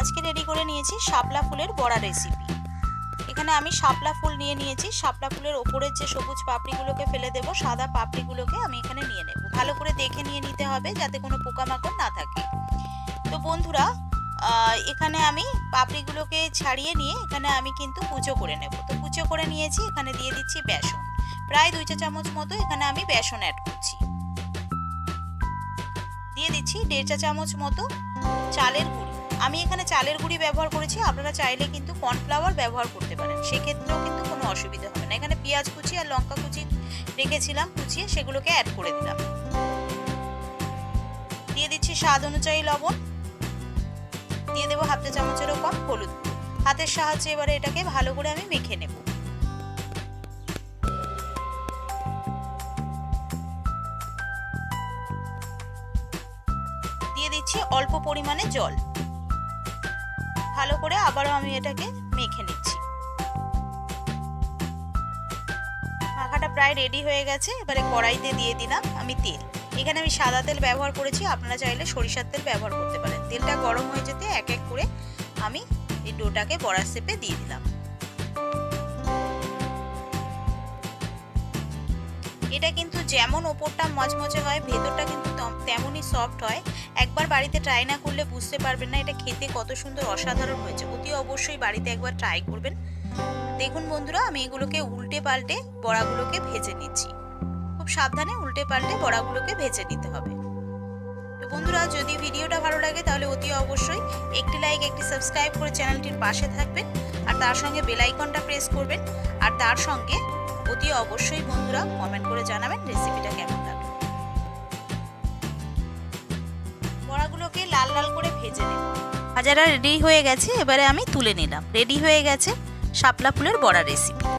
আজকে রেডি করে নিয়েছি শাপলা ফুলের বড়া রেসিপি। এখানে আমি শাপলা ফুল নিয়ে নিয়েছি। শাপলা ফুলের ওপরের যে সবুজ পাপড়িগুলোকে ফেলে দেব, সাদা পাপড়িগুলোকে আমি এখানে নিয়ে নেব। ভালো করে দেখে নিয়ে নিতে হবে যাতে কোনো পোকামাকড় না থাকে। তো বন্ধুরা, এখানে আমি পাপড়িগুলোকে ছাড়িয়ে নিয়ে এখানে আমি কিন্তু কুচো করে নেব। তো কুচো করে নিয়েছি, এখানে দিয়ে দিচ্ছি বেসন। প্রায় 2 চা চামচ মতো এখানে আমি বেসন অ্যাড করছি। দিয়ে দিচ্ছি 1.5 চা চামচ মতো চালের গুঁড়ি। আমি এখানে চালের গুঁড়ি ব্যবহার করেছি, আপনারা চাইলে কিন্তু কর্নফ্লাওয়ার ব্যবহার করতে পারেন, সেক্ষেত্রেও কিন্তু কোনো অসুবিধা হবে না। এখানে পেঁয়াজ কুচি আর লঙ্কা কুচি রেখেছিলাম কুচিয়ে, সেগুলোকে অ্যাড করে দিলাম। দিয়ে দিচ্ছি স্বাদ অনুযায়ী লবণ, দিয়ে দেবো 1/2 চা চামচেরও কম হলুদ। হাতের সাহায্যে এবারে এটাকে ভালো করে আমি মেখে নেব। দিয়ে দিচ্ছি অল্প পরিমাণে জল। ভালো করে আবারও আমি এটাকে মেখে নিচ্ছি। মাখাটা প্রায় রেডি হয়ে গেছে। এবারে কড়াইতে দিয়ে দিলাম আমি তেল। এখানে আমি সাদা তেল ব্যবহার করেছি, আপনারা চাইলে সরিষার তেল ব্যবহার করতে পারেন। তেলটা গরম হয়ে যেতে এক এক করে আমি এই ডোটাকে বড়ার শেপে দিয়ে দিলাম। এটা কিন্তু যেমন ওপরটা মচমচে হয়, ভেতরটা কিন্তু তেমনই সফট হয়। একবার বাড়িতে ট্রাই না করলে বুঝতে পারবেন না এটা খেতে কত সুন্দর, অসাধারণ হয়েছে। অতি অবশ্যই বাড়িতে একবার ট্রাই করবেন। দেখুন বন্ধুরা, আমি এগুলোকে উল্টে পাল্টে বড়াগুলোকে ভেজে নিচ্ছি। খুব সাবধানে উল্টে পাল্টে বড়াগুলোকে ভেজে নিতে হবে। তো বন্ধুরা, যদি ভিডিওটা ভালো লাগে তাহলে অতি অবশ্যই একটি লাইক, একটি সাবস্ক্রাইব করে চ্যানেলটির পাশে থাকবেন, আর তার সঙ্গে বেল আইকনটা প্রেস করবেন। আর তার সঙ্গে অতি অবশ্যই বন্ধুরা কমেন্ট করে জানাবেন রেসিপিটা কেমন লাগলো। বড়াগুলোকে লাল লাল করে ভেজে নেব। ভাজাটা রেডি হয়ে গেছে, এবারে আমি তুলে নিলাম। রেডি হয়ে গেছে শাপলা ফুলের বড়া রেসিপি।